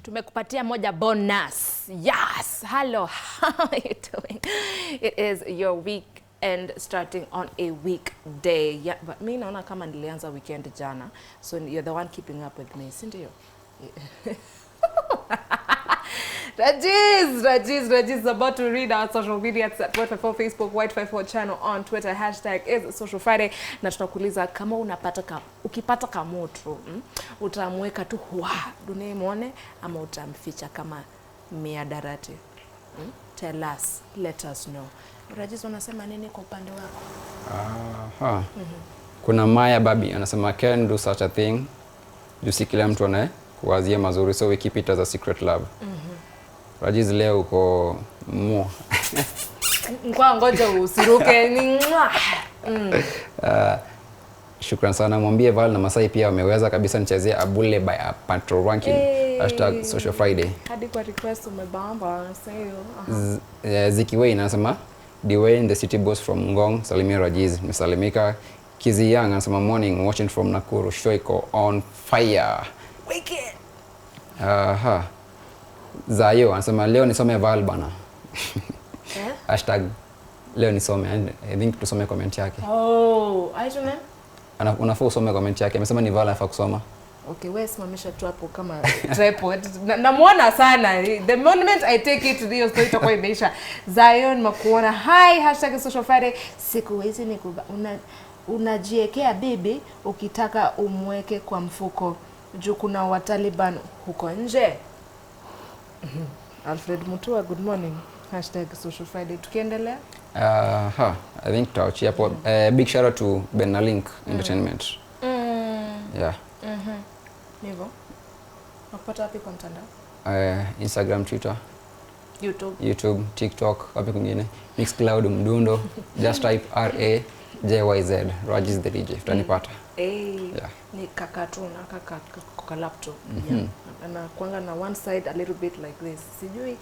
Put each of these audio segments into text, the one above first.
Tumekupatia moja bonus. Yes. Hello. How are you doing? It is your weekend starting on a weekday. Yeah, but me naona kama nilianza weekend jana. So you're the one keeping up with me, isn't you? Rajiz is about to read our social media at Y254 Facebook, Y254 channel on Twitter. Hashtag is Social Friday. Na tunakuuliza kama ukipata kamoto, utamweka tu huwa dunia muone ama utamficha kama miadarati. Tell us, let us know. Rajiz, unasema nini kwa upande wako? Kuna Maya Babi anasema can do such a thing. Jusi kila mtu anaye kuwazia mazuri, so we keep it as a secret love. Rajiz leo uko mo. Kwa ngoja usiruke ni Shukran sana, mwambie Val na Masai pia wameweza kabisa nichezee Abule by a Patrol Ranking. Hashtag Social Friday. Hadi kwa request umebamba, sayo. Zikiwei anasema Dwayne the city boss from Ngong, salimia Rajiz, msalimika. Kizi Young anasema morning watching from Nakuru, Shoiko on fire. Wicked. Zayo anasema leo nisome Val bana. Hashtag leo nisome, I think tusome comment yake. Aitume? Unafaa usome comment yake. Amesema ni Val anafaa kusoma. Okay, wewe simamisha tu hapo kama tripod. Namuona sana. The moment I take it to the story itakuwa imeisha. Zion makuona. Hi, hashtag Social Friday. Siku hizi ni unajiekea bibi ukitaka umweke kwa mfuko. Juu kuna wa Taliban huko nje. Alfred Mutua, good morning. Hashtag Social Friday. Tukiendelea? I think tutachia hapo. Big shout out to Benalink Entertainment. Yeah. Nivo. Nakupata wapi kwa mtandao? Instagram, Twitter, YouTube, TikTok, wapi kwingine? Mixcloud, Mdundo. Just type RAJYZ, Rajiz the DJ. Utanipata. Yeah. Ni kakatuna kaka laptop. Na kuanga na one side a little bit like this. Sijui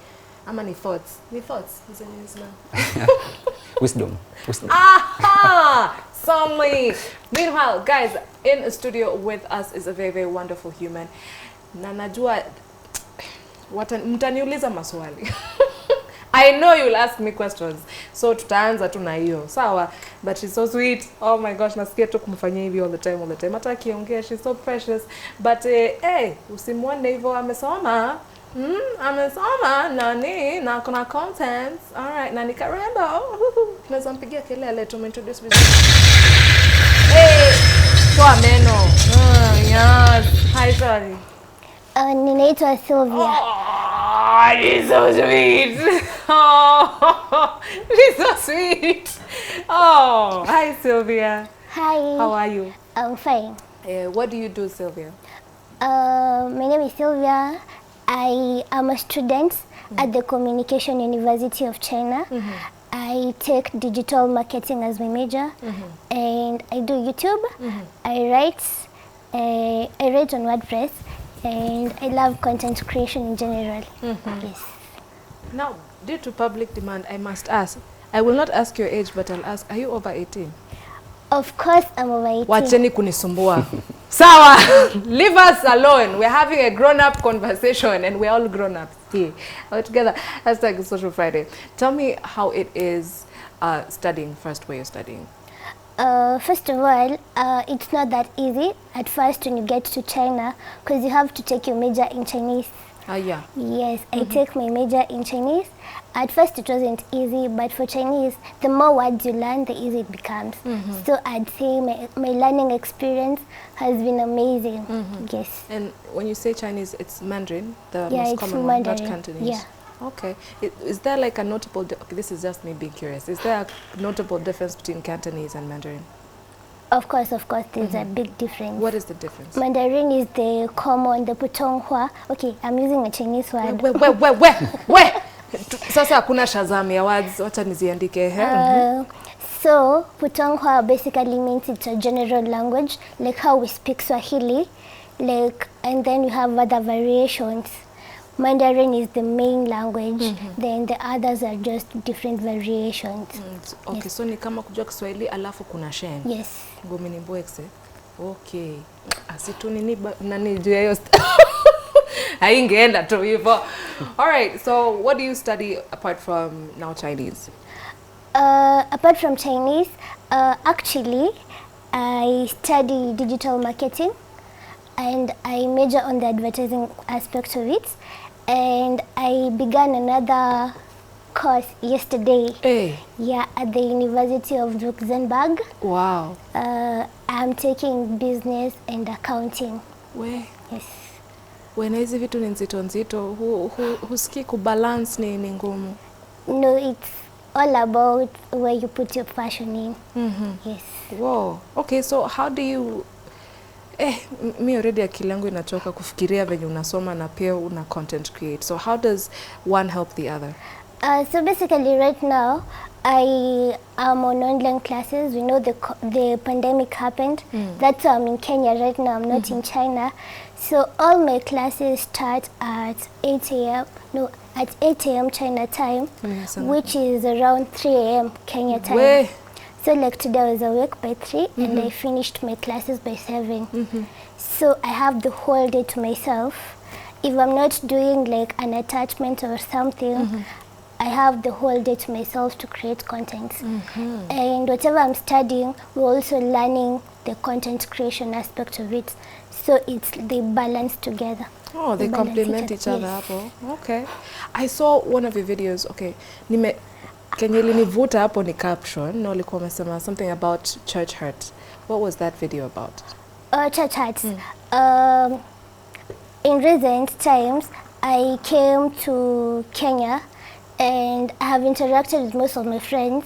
ama ni thoughts. Ni thoughts. Wisdom. Aha! Somely. Meanwhile, guys, in studio with us is a very, very wonderful human. Na najua mtaniuliza maswali. I know you'll ask me questions. So tutaanza tu na hiyo. Sawa, but she's so sweet. Oh my gosh, nasikia tu kumfanyia hivi all the time. Hata akiongea, she's so precious. But usimwone hivyo amesoma. Amesoma na kuna content. All right, na ni karembo. Tunaweza mpigia kelele to introduce vizuri. Kwa meno. Yes. Hi, sorry. Ninaitwa Sylvia. She's so sweet. She's so sweet. Hi, Sylvia. Hi. How are you? I'm fine. What do you do, Sylvia? My name is Sylvia. I am a student at the Communication University of China. I take digital marketing as my major, and I do YouTube. I write on WordPress, and I love content creation in general. Yes. Now, due to public demand, I must ask. I will not ask your age, but I'll ask, are you over 18? Of course, I'm over 18. Wacheni kunisumbua. Sawa, leave us alone. We're having a grown-up conversation, and we're all grown-ups here. All together. Hashtag Social Friday. Tell me how it is studying first, where you're studying. First of all, it's not that easy at first when you get to China, because you have to take your major in Chinese. Yeah. Yes, I take my major in Chinese. At first it wasn't easy, but for Chinese, the more words you learn, the easier it becomes. So I'd say my learning experience has been amazing. Yes. And when you say Chinese, it's Mandarin, the Yeah, most it's common Mandarin. one, not Cantonese. Yeah. Okay. Is there like a notable, okay, this is just me being curious, is there a notable difference between Cantonese and Mandarin? Of course, there's a big difference. What is the difference? Mandarin is the common, the Putonghua. Okay, I'm using a Chinese word. Where? Sasa hakuna Shazam ya words, wacha niziandike. So, Putonghua basically means it's a general language, like how we speak Swahili, and then you have other variations. Mandarin is the main language, then the others are just different variations. Okay, yes. So ni kama kujua Kiswahili alafu kuna Shen. Yes. Ngumi ni mbwekse. Okay. Asitu nini juu ya hiyo. haingeenda tu hivyo. All right, so what do you study apart from now Chinese? Apart from Chinese, actually, I study digital marketing and I major on the advertising aspect of it. And I began another course yesterday. Hey. Yeah, at the University of Luxembourg. Wow. I'm taking business and accounting. We. Yes. When hizi vitu ni nzito, husikii kubalance ni ngumu? No, it's all about where you put your passion in. Yes. Wow. Okay, so how do you mi already akili yangu inachoka kufikiria venye unasoma na pia una content create. So how does one help the other? So basically right now I am on online classes. We know the pandemic happened. That's why I'm in Kenya right now. I'm not in China. So all my classes start at 8 a.m. No, at 8 a.m. China time, which is around 3 a.m. Kenya time. Way. So like today I was awake by 3 and I finished my classes by 7. So I have the whole day to myself. If I'm not doing like an attachment or something, I have the whole day to myself to create content. And whatever I'm studying, we're also learning the content creation aspect of it. So they balance together. Oh, they complement each other. Yes. Okay. I saw one of your videos. Okay. Kenye ilinivuta hapo ni caption. No, ulikuwa umesema something about church hurt. What was that video about? Church hurt. In recent times, I came to Kenya and I have interacted with most of my friends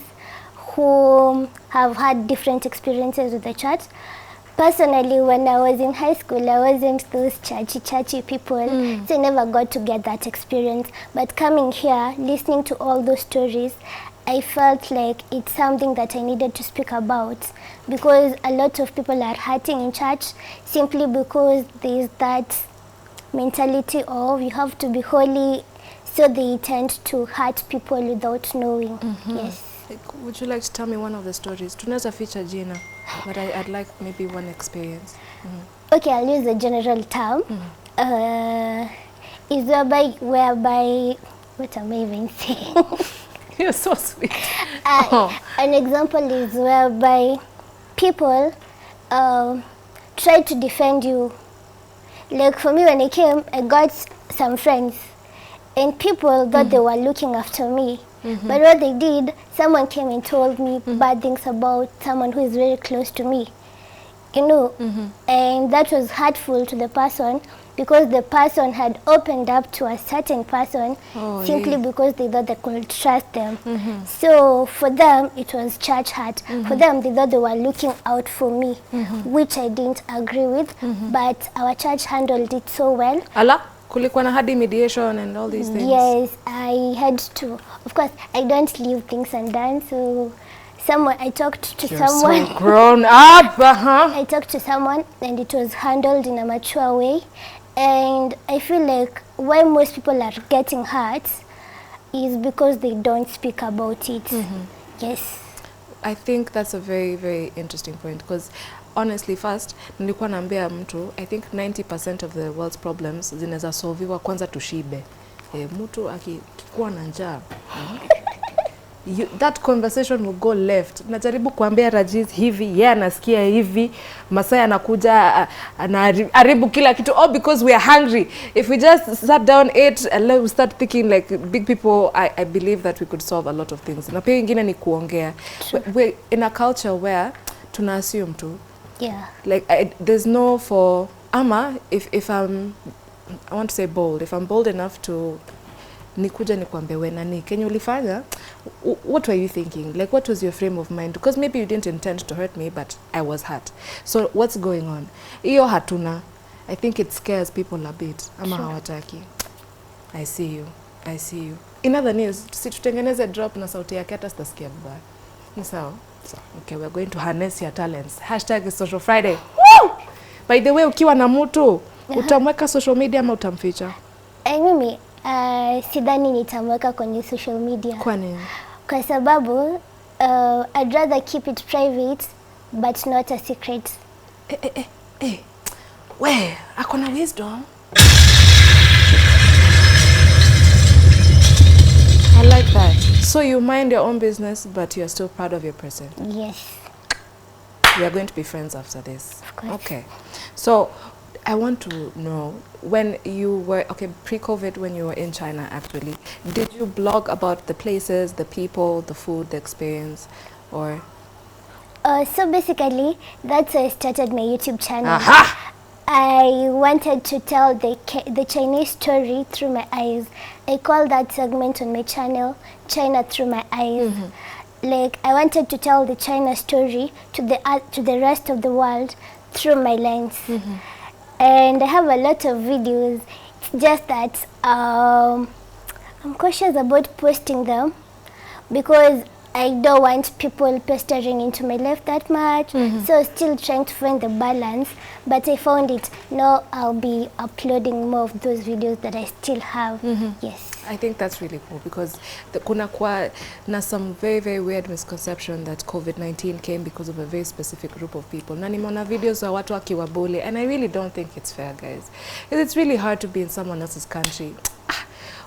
who have had different experiences with the church. Personally, when I was in high school, I wasn't those churchy people, so I never got to get that experience. But coming here, listening to all those stories, I felt like it's something that I needed to speak about, because a lot of people are hurting in church simply because there's that mentality of you have to be holy, so they tend to hurt people without knowing. Yes. Would you like to tell me one of the stories? Tunaweza feature jina, but I'd like maybe one experience. Okay, I'll use a general term. Is whereby, what am I even saying? You're so sweet. An example is whereby people try to defend you. Like for me, when I came, I got some friends, and people thought they were looking after me. But what they did, someone came and told me bad things about someone who is very close to me, you know, and that was hurtful to the person, because the person had opened up to a certain person simply because they thought they could trust them. So for them, it was church hurt. For them, they thought they were looking out for me, which I didn't agree with, but our church handled it so well. Allah? Kulikuwa na hadi mediation and all these things. Yes, I had to. Of course, I don't leave things undone. So, I talked to someone. You're so grown up. I talked to someone, and it was handled in a mature way. And I feel like why most people are getting hurt is because they don't speak about it. Yes. I think that's a very, very interesting point, because honestly, first nilikuwa naambia mtu, I think 90% of the world's problems zinaweza solviwa kwanza tushibe. Mtu akikuwa na njaa, that conversation will go left. Najaribu kuambia Rajiz hivi, yeye anasikia hivi, Masai anakuja anaharibu kila kitu, all because we are hungry. If we just sat down, ate, and we start thinking like big people, I believe that we could solve a lot of things. Na pia ingine ni kuongea. We're in a culture where tuna assume tu. Yeah. Like there's no for ama if I want to say bold, if I'm bold enough to nikuja nikwambie wewe nani Kenya ulifanya, what were you thinking? Like what was your frame of mind? Because maybe you didn't intend to hurt me, but I was hurt. So what's going on? Hiyo hatuna. I think it scares people a bit. Ama hawataki. I see you. In other news, tutengeneze drop na sauti yake hata sitasikia vibaya. Ni sawa? Okay, we're going to harness your talents. #social Friday. Woo! By the way, ukiwa na mtu, utamweka social media ama utamficha? Mimi sidhani nitamweka kwenye social media. Kwa nini? Kwa sababu I'd rather keep it private but not a secret. We, akona wisdom. So you mind your own business, but you're still proud of your person. Yes, We are going to be friends after this. of course. Okay. So I want to know, when you were, okay, pre-COVID, when you were in China actually, did you blog about the places, the people, the food, the experience, or? So basically, that's why I started my YouTube channel. Aha! I wanted to tell the Chinese story through my eyes. I call that segment on my channel China Through My Eyes. Like, I wanted to tell the China story to the rest of the world through my lens. And I have a lot of videos. It's just that I'm cautious about posting them because I don't want people pestering into my life that much. So still trying to find the balance, but I found it. Now I'll be uploading more of those videos that I still have. Yes. I think that's really cool because kuna kwa na some very, very weird misconception that COVID-19 came because of a very specific group of people. Na nimeona videos wa watu wakiwabuli, and I really don't think it's fair, guys. It's really hard to be in someone else's country.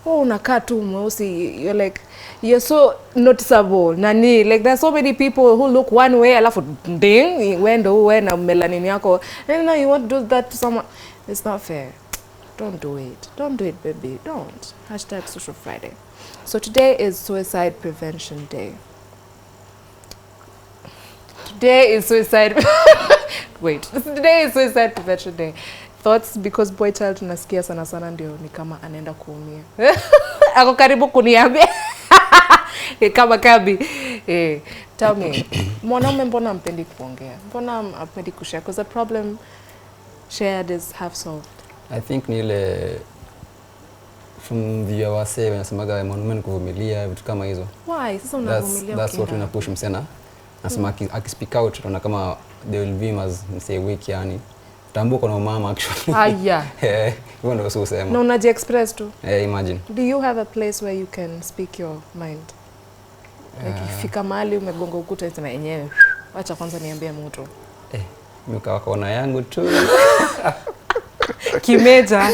Oh, unakaa tu mweusi, you're like, you're so noticeable. Nani, like there's so many people who look one way, alafu ding, wendo uwe na melanin yako. And now you want to do that to someone. It's not fair. Don't do it. Don't do it, baby. Don't. Hashtag Social Friday. So today is Suicide Prevention Day. Today is Suicide... Wait. Today is Suicide Prevention Day. Thoughts, because boy child tunasikia sana sana ndio ni kama anaenda kuumia. Ako karibu kuniambia. Kama kabi. Tell me, mwanaume mbona ampendi kuongea? Mbona ampendi kushare? Because the problem shared is half solved. I think ni ile from the wase wanasemaga mwanaume ni kuvumilia vitu kama hizo. Why? Sasa unavumilia. That's what we push msena. Nasema akispeak out tunaona kama they will view him as say weak yani. Tambo kuna mama actually. Aya. Hivyo ndio sio sema. Na unaji express tu. Imagine. Do you have a place where you can speak your mind? Like ifika mahali umegonga ukuta unasema yenyewe. Acha kwanza niambie mtu. Mimi kaona yangu tu. Kimeja.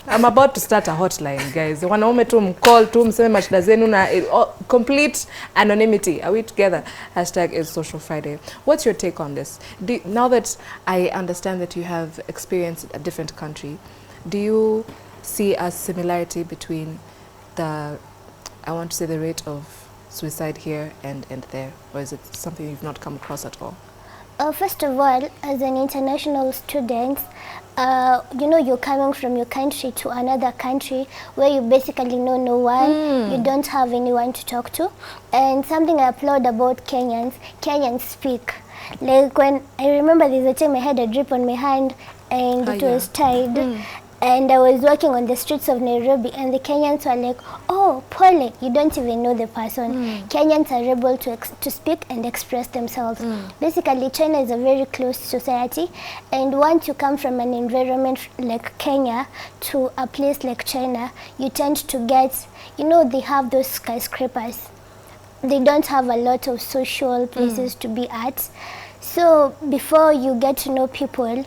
I'm about to start a hotline, guys. Wanaume tu mcall tu mseme mashida zenu na complete anonymity. Are we together? Hashtag is Social Friday. What's your take on this? Now that I understand that you have experienced a different country, do you see a similarity between the, I want to say, the rate of suicide here and there? Or is it something you've not come across at all? First of all, as an international student, you know, you're coming from your country to another country where you basically know no one, you don't have anyone to talk to. And something I applaud about Kenyans speak. Like when, I remember there's a time I had a drip on my hand and it was tied. And I was walking on the streets of Nairobi and the Kenyans were like, oh, Pole, you don't even know the person. Kenyans are able to speak and express themselves. Basically, China is a very closed society, and once you come from an environment like Kenya to a place like China, you tend to get, you know, they have those skyscrapers. They don't have a lot of social places to be at. So before you get to know people,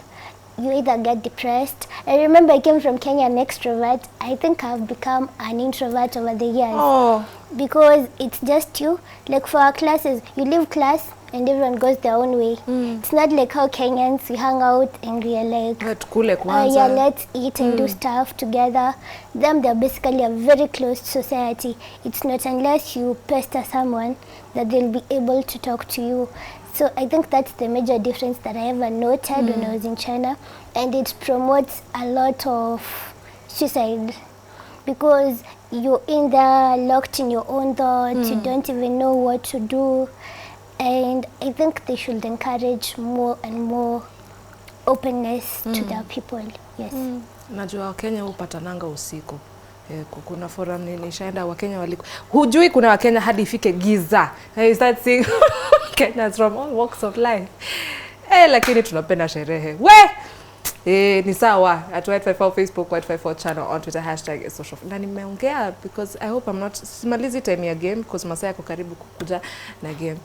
you either get depressed. I remember I came from Kenya an extrovert. I think I've become an introvert over the years. Because it's just you. Like for our classes, you leave class and everyone goes their own way. It's not like how Kenyans, we hang out and we are like, yeah, let's eat and do stuff together. Them, they're basically a very closed society. It's not unless you pester someone that they'll be able to talk to you. So I think that's the major difference that I ever noted when I was in China, and it promotes a lot of suicide because you're in there locked in your own thoughts, you don't even know what to do, and I think they should encourage more and more openness to their people. Yes. Najua Wakenya hupatananga usiku. Kuna forum nishaenda Wakenya waliko. Hujui kuna Wakenya hadi ifike giza. You start seeing Kenyans from all walks of life. Lakini tunapenda sherehe. Ni sawa. At Y254 Facebook, Y254 channel, on Twitter, hashtag is social. Na nimeongea because I hope I'm not simalizi time ya game because masaa yako karibu kukuja na game.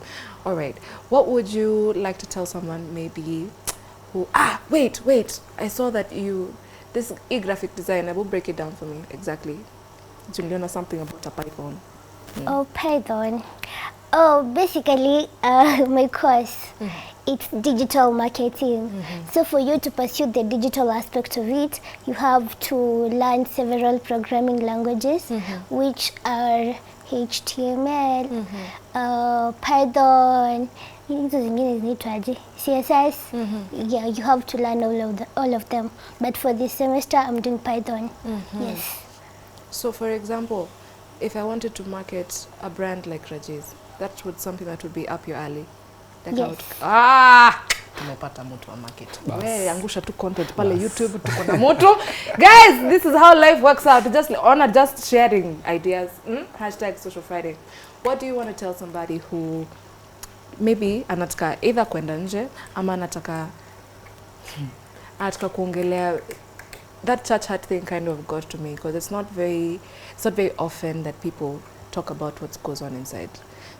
All right. What would you like to tell someone maybe who wait. I saw that this e-graphic designer, will break it down for me exactly. Juliana, something about a python. Oh, Python. Oh, basically, my course, it's digital marketing. So for you to pursue the digital aspect of it, you have to learn several programming languages, which are HTML, Python, hizo zingine zinaitwaje? CSS. Yeah, you have to learn all of them. But for this semester, I'm doing Python. Yes. So for example, if I wanted to market a brand like Raji's, that would something that would be up your alley. Like Yes. tumepata mtu wa market. Wewe angusha tu content pale YouTube, tuko na moto. Guys, this is how life works out. Just sharing ideas. Hashtag Social Friday. What do you want to tell somebody who maybe anataka either kwenda nje ama anataka kuongelea that church hat thing kind of got to me because it's not very often that people talk about what goes on inside.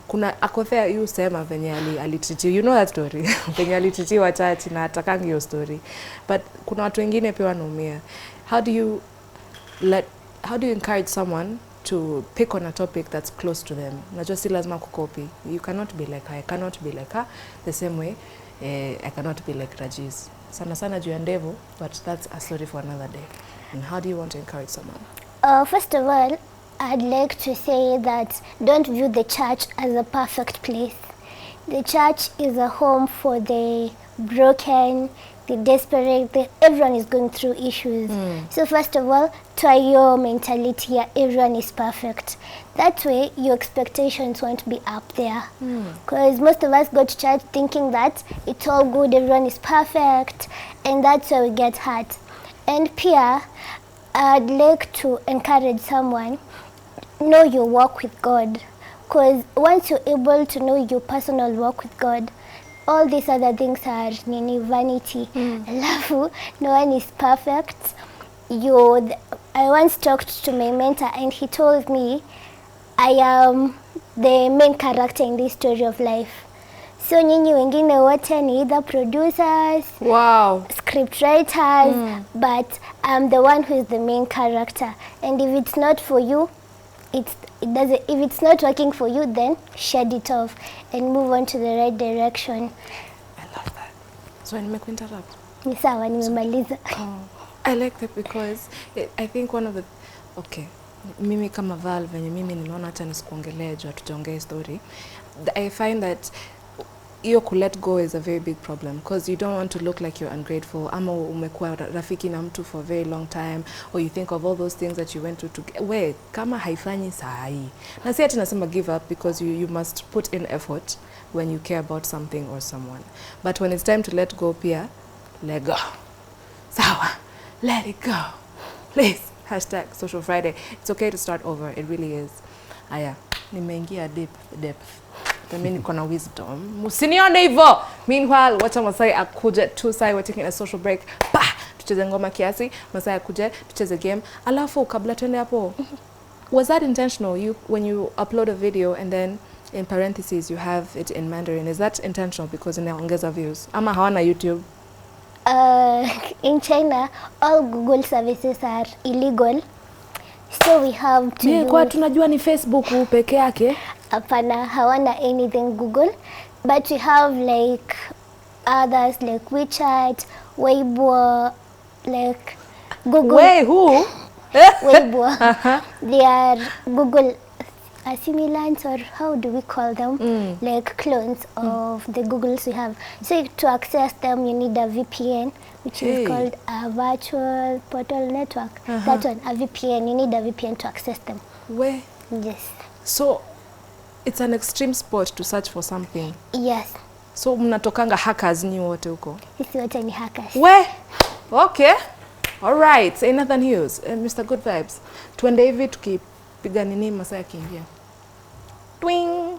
Kuna akothea yu sema venye alititi, you know that story. Venye alititiwa church na atakangi hiyo story. But kuna watu wengine pia wanaumia. How do you encourage someone to pick on a topic that's close to them? Najua si lazima kukopi. You cannot be like her. I cannot be like her the same way I cannot be like Raji's. Sana juu ya ndevu, but that's a story for another day. And how do you want to encourage someone? First of all, I'd like to say that don't view the church as a perfect place. The church is a home for the broken, the desperate, everyone is going through issues. So first of all, try your mentality, everyone is perfect. That way, your expectations won't be up there. Because most of us go to church thinking that it's all good, everyone is perfect, and that's where we get hurt. And Pia, I'd like to encourage someone, know your walk with God. Because once you're able to know your personal walk with God, all these other things are vanity. Alafu, no one is perfect. I once talked to my mentor and he told me I am the main character in this story of life. So nyinyi wengine wote ni either producers, script writers, but I'm the one who is the main character. And if it's not for you, if it's not working for you, then shed it off and move on to the right direction. I love that. So nimekuinterrupt. Ni sawa, nimemaliza. I like that because I think one of the mimi kama Val venye mimi nimeona hata nisikuongelee juu tutaongea story. I find that you let go is a very big problem because you don't want to look like you're ungrateful ama umekuwa rafiki na mtu for a very long time, or you think of all those things that you went to we kama haifanyi sahi. Na si ati nasema give up because you must put in effort when you care about something or someone, but when it's time to let go pia let go. Sawa, let it go please. Hashtag Social Friday. It's okay to start over, it really is. Aya, nimeingia depth. Mimi niko na wisdom. Musinione hivyo. Meanwhile, wacha Masai akuje Tusai, we're taking a social break. Tucheze ngoma kiasi, Masai akuje, tucheze game. Alafu kabla tuende hapo. Was that intentional? When you upload a video and then in parentheses you have it in Mandarin, is that intentional because inaongeza views? Ama hawana YouTube? In China, all Google services are illegal. So we have to kwa tunajua ni Facebook peke yake. Hapana, hawana anything Google, but we have like others like WeChat, Weibo, like Google. Wait, who? Weibo. They are Google assimilants, or how do we call them? Like clones of the Googles we have. So to access them, you need a VPN, which is called a virtual portal network. That one, a VPN. You need a VPN to access them. Where? Yes. So it's an extreme sport to search for something. Yes. So mnatokanga hackers nyi wote huko? Sisi wote ni hackers. Okay. All right. Another news. Mr. Good Vibes. Tuende hivi tukipiga nini Masai akiingia. Twing.